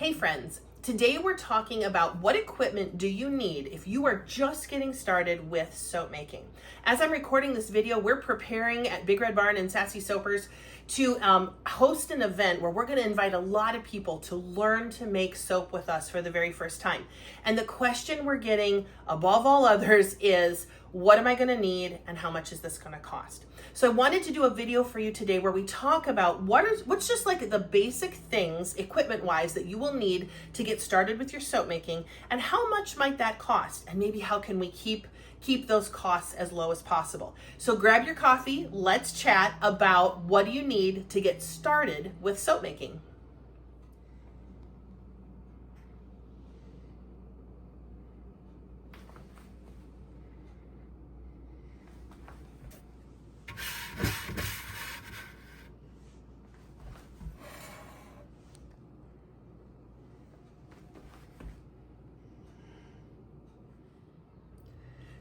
Hey friends, today we're talking about what equipment do you need if you are just getting started with soap making. As I'm recording this video, we're preparing at Big Red Barn and Sassy Soapers to host an event where we're going to invite a lot of people to learn to make soap with us for the very first time. And the question we're getting above all others is, what am I going to need and how much is this going to cost? So I wanted to do a video for you today where we talk about what's just like the basic things equipment wise that you will need to get started with your soap making, and how much might that cost, and maybe how can we keep those costs as low as possible. So grab your coffee, let's chat about what do you need to get started with soap making.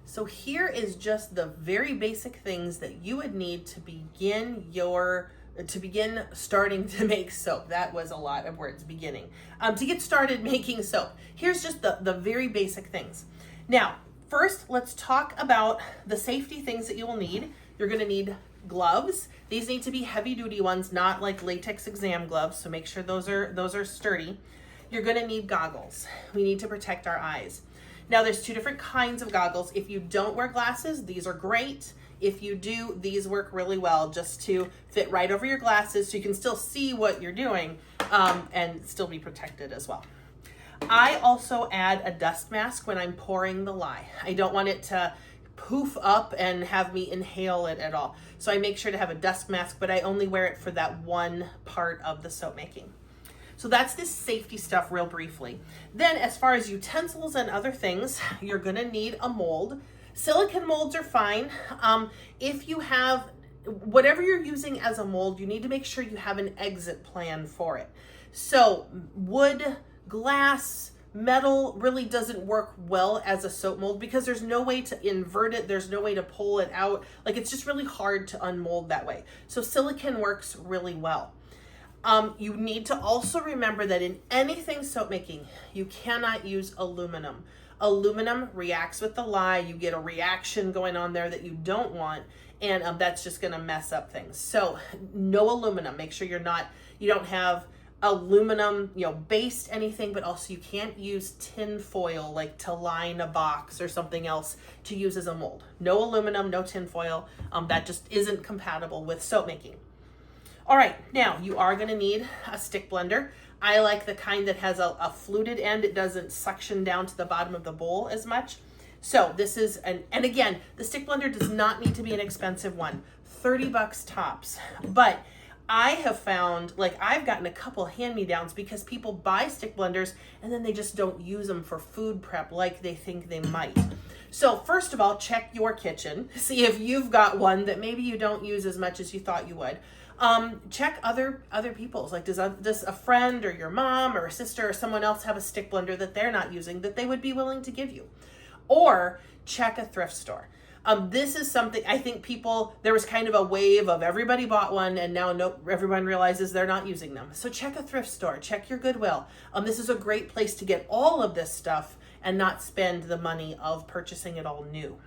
So here is just the very basic things that you would need to begin starting to make soap. That was a lot of words, beginning. To get started making soap, here's just the very basic things. Now, first, let's talk about the safety things that you will need. You're gonna need gloves. These need to be heavy duty ones, not like latex exam gloves, so make sure those are sturdy. You're gonna need goggles. We need to protect our eyes. Now there's two different kinds of goggles. If you don't wear glasses, these are great. If you do, these work really well just to fit right over your glasses so you can still see what you're doing and still be protected as well. I also add a dust mask when I'm pouring the lye. I don't want it to poof up and have me inhale it at all. So I make sure to have a dust mask, but I only wear it for that one part of the soap making. So that's this safety stuff real briefly. Then as far as utensils and other things, you're gonna need a mold. Silicone molds are fine. If you have, whatever you're using as a mold, you need to make sure you have an exit plan for it. So wood, glass, metal really doesn't work well as a soap mold because there's no way to invert it. There's no way to pull it out. Like, it's just really hard to unmold that way. So silicone works really well. You need to also remember that in anything soap making, you cannot use aluminum. Aluminum reacts with the lye. You get a reaction going on there that you don't want, and that's just going to mess up things. So no aluminum. Make sure you don't have aluminum, based anything, but also you can't use tin foil like to line a box or something else to use as a mold. No aluminum, no tin foil. That just isn't compatible with soap making. All right, now you are gonna need a stick blender. I like the kind that has a fluted end. It doesn't suction down to the bottom of the bowl as much. So this is, and again, the stick blender does not need to be an expensive one, 30 bucks tops. But I have found, like, I've gotten a couple hand-me-downs because people buy stick blenders and then they just don't use them for food prep like they think they might. So first of all, check your kitchen, see if you've got one that maybe you don't use as much as you thought you would. Check other people's, like does a friend or your mom or a sister or someone else have a stick blender that they're not using that they would be willing to give you? Or check a thrift store. This is something I think there was kind of a wave of everybody bought one and now everyone realizes they're not using them. So check a thrift store, check your Goodwill. This is a great place to get all of this stuff and not spend the money of purchasing it all new.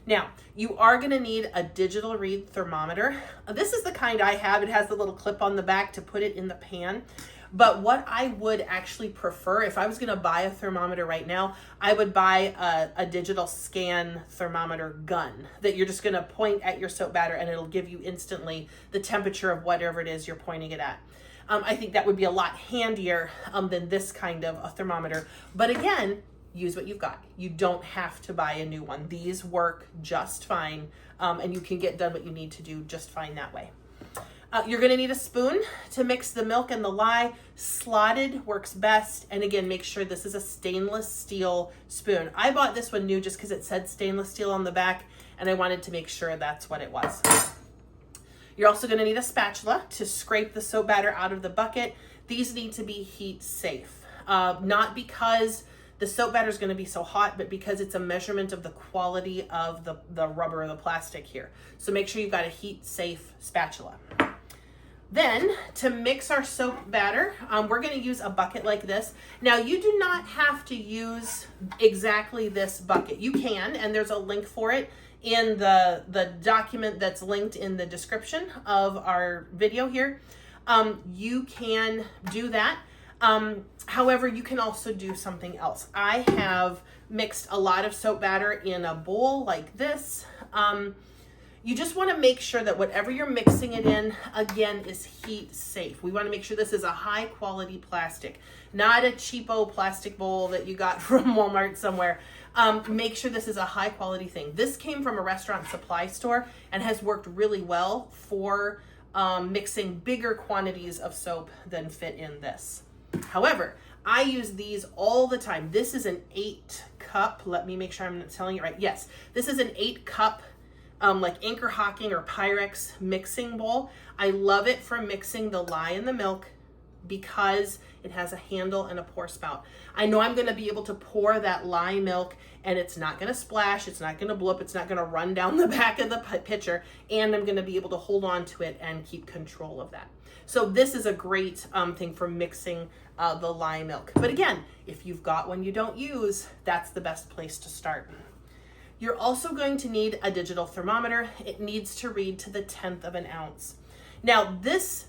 Now, you are gonna need a digital read thermometer. This is the kind I have. It has the little clip on the back to put it in the pan. But what I would actually prefer, if I was gonna buy a thermometer right now, I would buy a digital scan thermometer gun that you're just gonna point at your soap batter and it'll give you instantly the temperature of whatever it is you're pointing it at. I think that would be a lot handier than this kind of a thermometer. But again, use what you've got. You don't have to buy a new one. These work just fine, and you can get done what you need to do just fine that way. You're gonna need a spoon to mix the milk and the lye. Slotted works best, and again, make sure this is a stainless steel spoon. I bought this one new just because it said stainless steel on the back, and I wanted to make sure that's what it was. You're also gonna need a spatula to scrape the soap batter out of the bucket. These need to be heat safe, not because the soap batter is going to be so hot, but because it's a measurement of the quality of the rubber or the plastic here. So make sure you've got a heat safe spatula. Then to mix our soap batter, we're going to use a bucket like this. Now you do not have to use exactly this bucket. You can, and there's a link for it in the document that's linked in the description of our video here. You can do that. However, you can also do something else. I have mixed a lot of soap batter in a bowl like this. You just want to make sure that whatever you're mixing it in, again, is heat safe. We want to make sure this is a high quality plastic, not a cheapo plastic bowl that you got from Walmart somewhere. Make sure this is a high quality thing. This came from a restaurant supply store and has worked really well for mixing bigger quantities of soap than fit in this. However, I use these all the time. This is an 8-cup. Let me make sure I'm telling you right. Yes, this is an 8-cup like Anchor Hocking or Pyrex mixing bowl. I love it for mixing the lye and the milk because it has a handle and a pour spout. I know I'm going to be able to pour that lye milk and it's not going to splash, it's not going to blow up, it's not going to run down the back of the pitcher, and I'm going to be able to hold on to it and keep control of that. So this is a great thing for mixing the lye milk. But again, if you've got one you don't use, that's the best place to start. You're also going to need a digital thermometer. It needs to read to the 1/10 of an ounce. Now this,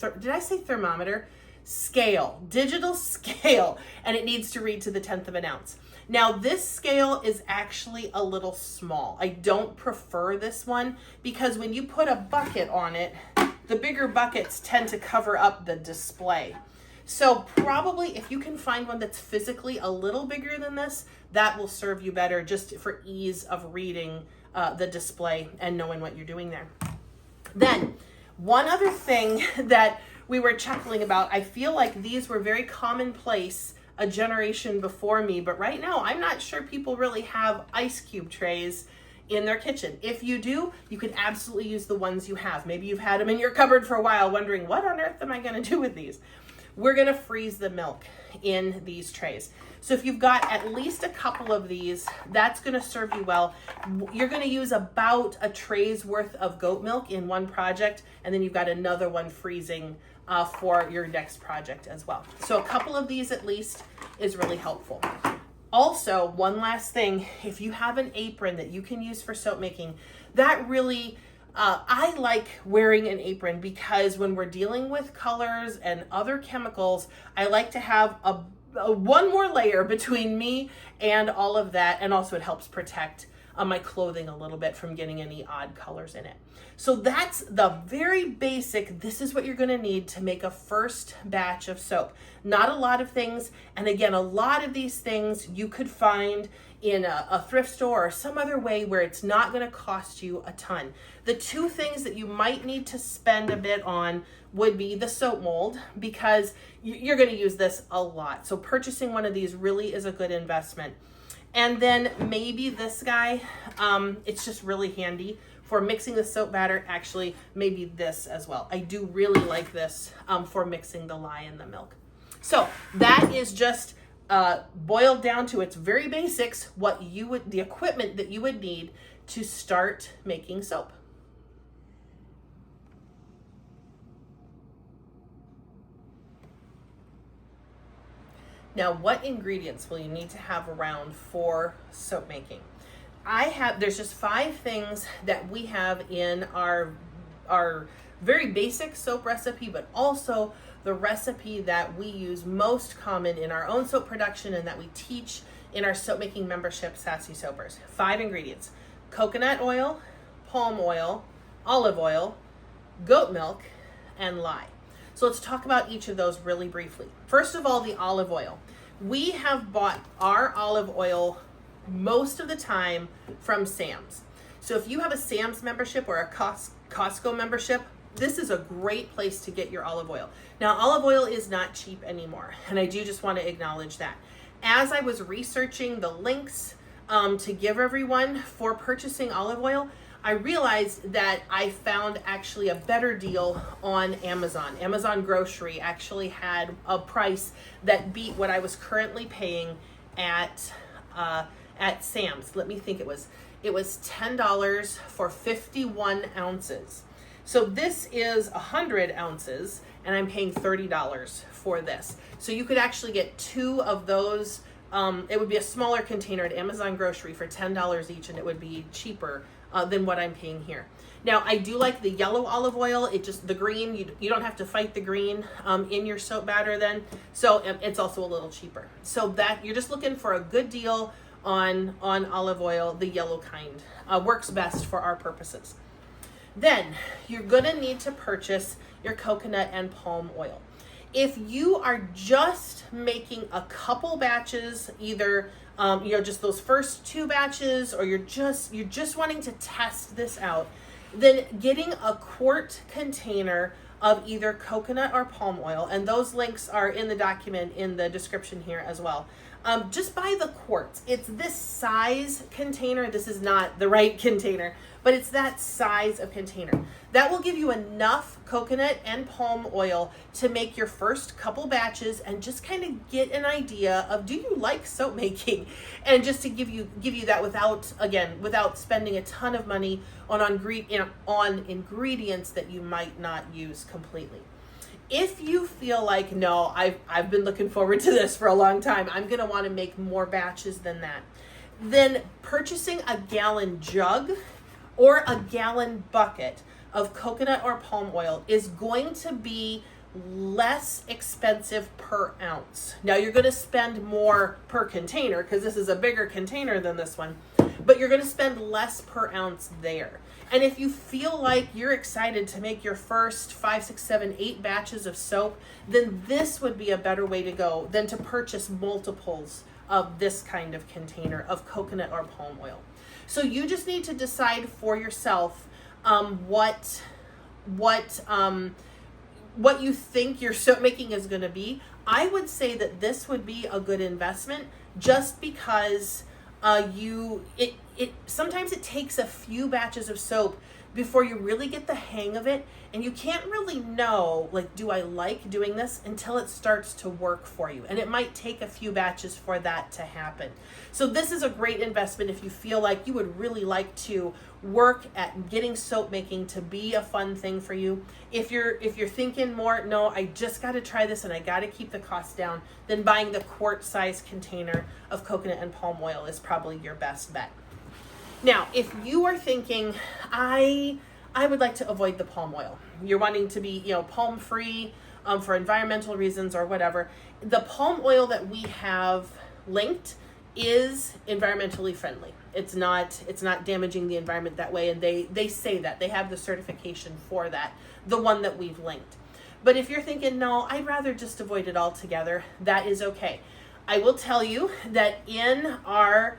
did I say thermometer? Scale, digital scale, and it needs to read to the 1/10 of an ounce. Now this scale is actually a little small. I don't prefer this one because when you put a bucket on it, the bigger buckets tend to cover up the display. So probably if you can find one that's physically a little bigger than this, that will serve you better just for ease of reading the display and knowing what you're doing there. Then one other thing that we were chuckling about, I feel like these were very commonplace a generation before me, but right now I'm not sure people really have ice cube trays in their kitchen. If you do, you can absolutely use the ones you have. Maybe you've had them in your cupboard for a while wondering, what on earth am I going to do with these? We're going to freeze the milk in these trays. So if you've got at least a couple of these, that's going to serve you well. You're going to use about a tray's worth of goat milk in one project, and then you've got another one freezing for your next project as well. So a couple of these at least is really helpful. Also, one last thing, if you have an apron that you can use for soap making, that really, I like wearing an apron because when we're dealing with colors and other chemicals, I like to have a one more layer between me and all of that, and also it helps protect my clothing a little bit from getting any odd colors in it. So that's the very basic, this is what you're gonna need to make a first batch of soap. Not a lot of things, and again, a lot of these things you could find in a thrift store or some other way where it's not gonna cost you a ton. The two things that you might need to spend a bit on would be the soap mold, because you're gonna use this a lot. So purchasing one of these really is a good investment. And then maybe this guy, it's just really handy for mixing the soap batter. Actually, maybe this as well. I do really like this for mixing the lye and the milk. So that is just boiled down to its very basics, what you would, the equipment that you would need to start making soap. Now, what ingredients will you need to have around for soap making? There's just 5 things that we have in our very basic soap recipe, but also the recipe that we use most common in our own soap production and that we teach in our soap making membership, Sassy Soapers. 5 ingredients: coconut oil, palm oil, olive oil, goat milk, and lye. So let's talk about each of those really briefly. First of all, the olive oil. We have bought our olive oil most of the time from Sam's. So if you have a Sam's membership or a Costco membership, this is a great place to get your olive oil. Now, olive oil is not cheap anymore, and I do just want to acknowledge that. As I was researching the links to give everyone for purchasing olive oil, I realized that I found actually a better deal on Amazon. Amazon Grocery actually had a price that beat what I was currently paying at Sam's. Let me think, it was $10 for 51 ounces. So this is 100 ounces, and I'm paying $30 for this. So you could actually get 2 of those. It would be a smaller container at Amazon Grocery for $10 each, and it would be cheaper than what I'm paying here. Now, I do like the yellow olive oil. The green, you don't have to fight the green in your soap batter then. So it's also a little cheaper. So that you're just looking for a good deal on olive oil. The yellow kind works best for our purposes. Then you're gonna need to purchase your coconut and palm oil. If you are just making a couple batches, either just those first 2 batches, or you're just wanting to test this out, then getting a quart container of either coconut or palm oil, and those links are in the document in the description here as well. Just buy the quarts. It's this size container. This is not the right container, but it's that size of container. That will give you enough coconut and palm oil to make your first couple batches and just kind of get an idea of, do you like soap making? And just to give you that without spending a ton of money on ingredients that you might not use completely. If you feel like, no, I've been looking forward to this for a long time, I'm going to want to make more batches than that, then purchasing a gallon jug or a gallon bucket of coconut or palm oil is going to be less expensive per ounce. Now, you're going to spend more per container because this is a bigger container than this one, but you're going to spend less per ounce there. And if you feel like you're excited to make your first 5, 6, 7, 8 batches of soap, then this would be a better way to go than to purchase multiples of this kind of container of coconut or palm oil. So you just need to decide for yourself what you think your soap making is going to be. I would say that this would be a good investment just because sometimes it takes a few batches of soap before you really get the hang of it, and you can't really know, like, do I like doing this until it starts to work for you, and it might take a few batches for that to happen. So this is a great investment if you feel like you would really like to work at getting soap making to be a fun thing for you. If you're thinking more, no, I just got to try this and I got to keep the cost down, then buying the quart size container of coconut and palm oil is probably your best bet. Now, if you are thinking, I would like to avoid the palm oil, you're wanting to be, palm free for environmental reasons or whatever, the palm oil that we have linked is environmentally friendly. It's not damaging the environment that way, and they say that. They have the certification for that, the one that we've linked. But if you're thinking, no, I'd rather just avoid it altogether, that is okay. I will tell you that in our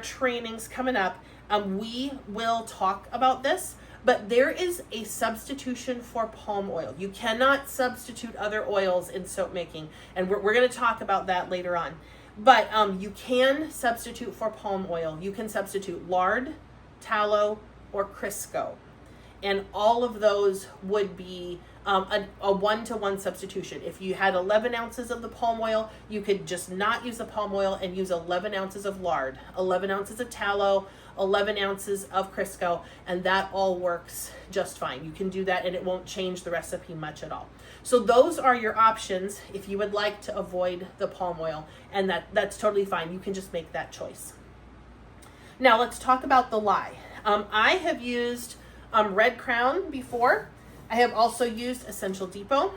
trainings coming up, we will talk about this, but there is a substitution for palm oil. You cannot substitute other oils in soap making, and we're going to talk about that later on. But you can substitute for palm oil. You can substitute lard, tallow, or Crisco. And all of those would be a 1-to-1 substitution. If you had 11 ounces of the palm oil, you could just not use the palm oil and use 11 ounces of lard, 11 ounces of tallow, 11 ounces of Crisco, and that all works just fine. You can do that and it won't change the recipe much at all. So those are your options if you would like to avoid the palm oil, and that's totally fine. You can just make that choice. Now let's talk about the lye. I have used Red Crown before. I have also used Essential Depot.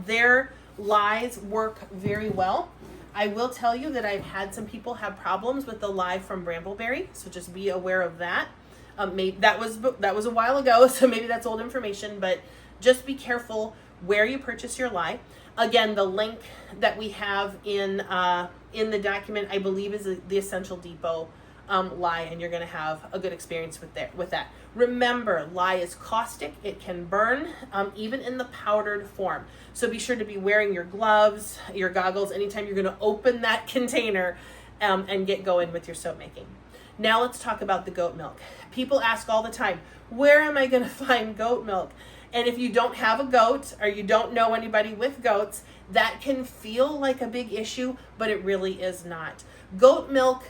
Their lyes work very well. I will tell you that I've had some people have problems with the lye from Brambleberry, so just be aware of that. Maybe that was a while ago, so maybe that's old information, but just be careful where you purchase your lye. Again, the link that we have in the document, I believe, is the Essential Depot lye, and you're going to have a good experience with that. Remember, lye is caustic. It can burn, even in the powdered form. So be sure to be wearing your gloves, your goggles, anytime you're going to open that container and get going with your soap making. Now let's talk about the goat milk. People ask all the time, where am I going to find goat milk? And if you don't have a goat or you don't know anybody with goats, that can feel like a big issue, but it really is not. Goat milk,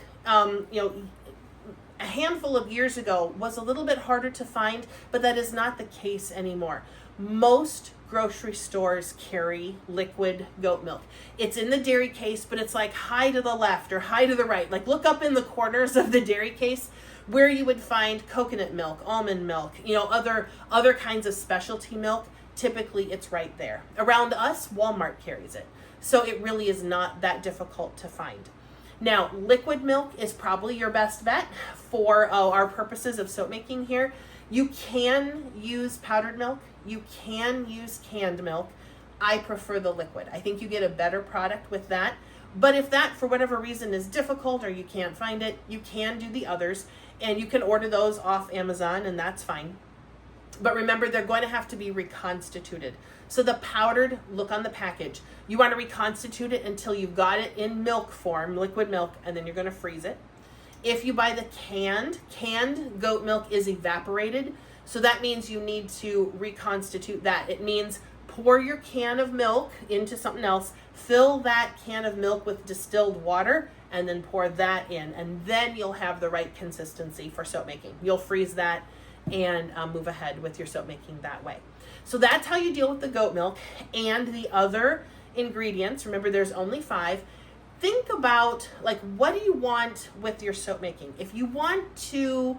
a handful of years ago was a little bit harder to find, but that is not the case anymore. Most grocery stores carry liquid goat milk. It's in the dairy case, but it's like high to the left or high to the right. Like look up in the corners of the dairy case where you would find coconut milk, almond milk, other kinds of specialty milk. Typically it's right there. Around us, Walmart carries it. So it really is not that difficult to find. Now, liquid milk is probably your best bet for our purposes of soap making here. You can use powdered milk. You can use canned milk. I prefer the liquid. I think you get a better product with that. But if that, for whatever reason, is difficult or you can't find it, you can do the others. And you can order those off Amazon, and that's fine. But remember, they're going to have to be reconstituted. So the powdered, look on the package. You want to reconstitute it until you've got it in milk form, liquid milk, and then you're going to freeze it. If you buy the canned goat milk is evaporated. So that means you need to reconstitute that. It means pour your can of milk into something else, fill that can of milk with distilled water, and then pour that in. And then you'll have the right consistency for soap making. You'll freeze that and move ahead with your soap making that way. So that's how you deal with the goat milk and the other ingredients. Remember, there's only 5. Think about, like, what do you want with your soap making? If you want to,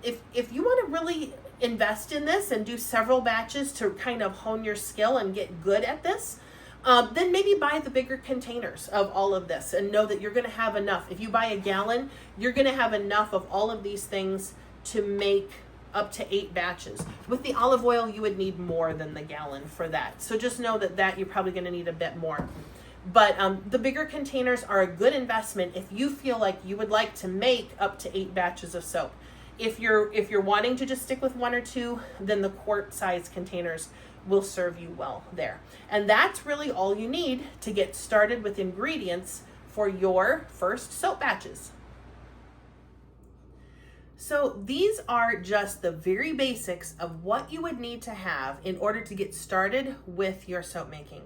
if you want to really invest in this and do several batches to kind of hone your skill and get good at this, then maybe buy the bigger containers of all of this and know that you're going to have enough. If you buy a gallon, you're going to have enough of all of these things to make up to 8 batches. With the olive oil, you would need more than the gallon for that. So just know that you're probably going to need a bit more. But the bigger containers are a good investment if you feel like you would like to make up to 8 batches of soap. If you're wanting to just stick with 1 or 2, then the quart size containers will serve you well there. And that's really all you need to get started with ingredients for your first soap batches. So these are just the very basics of what you would need to have in order to get started with your soap making.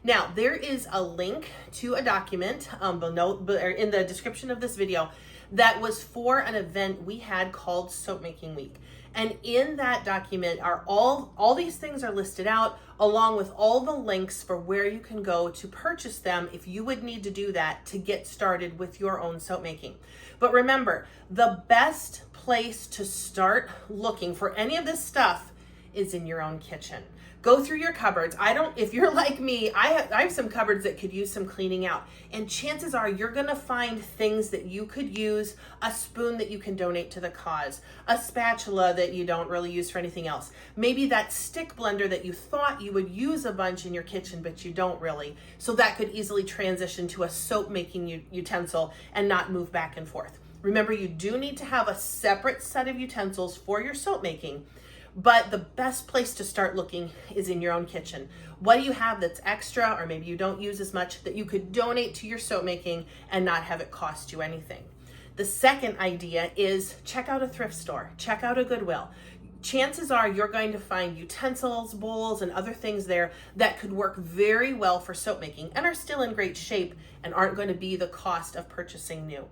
Now, there is a link to a document in the description of this video that was for an event we had called Soap Making Week. And in that document are all these things are listed out, along with all the links for where you can go to purchase them if you would need to do that to get started with your own soap making. But remember, the best place to start looking for any of this stuff is in your own kitchen. Go through your cupboards. If you're like me, I have some cupboards that could use some cleaning out. And chances are you're gonna find things that you could use, a spoon that you can donate to the cause, a spatula that you don't really use for anything else. Maybe that stick blender that you thought you would use a bunch in your kitchen, but you don't really. So that could easily transition to a soap making utensil and not move back and forth. Remember, you do need to have a separate set of utensils for your soap making. But the best place to start looking is in your own kitchen. What do you have that's extra, or maybe you don't use as much, that you could donate to your soap making and not have it cost you anything? The second idea is check out a thrift store, check out a Goodwill. Chances are you're going to find utensils, bowls, and other things there that could work very well for soap making and are still in great shape and aren't going to be the cost of purchasing new.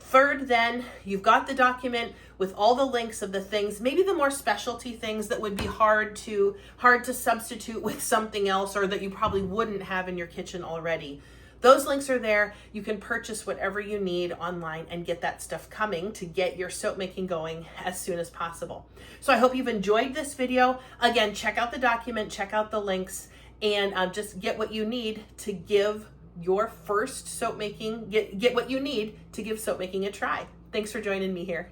Third, then, you've got the document with all the links of the things, maybe the more specialty things that would be hard to substitute with something else, or that you probably wouldn't have in your kitchen already. Those links are there. You can purchase whatever you need online and get that stuff coming to get your soap making going as soon as possible. So I hope you've enjoyed this video. Again, check out the document, check out the links, and just get what you need to give your first soap making, get what you need to give soap making a try. Thanks for joining me here.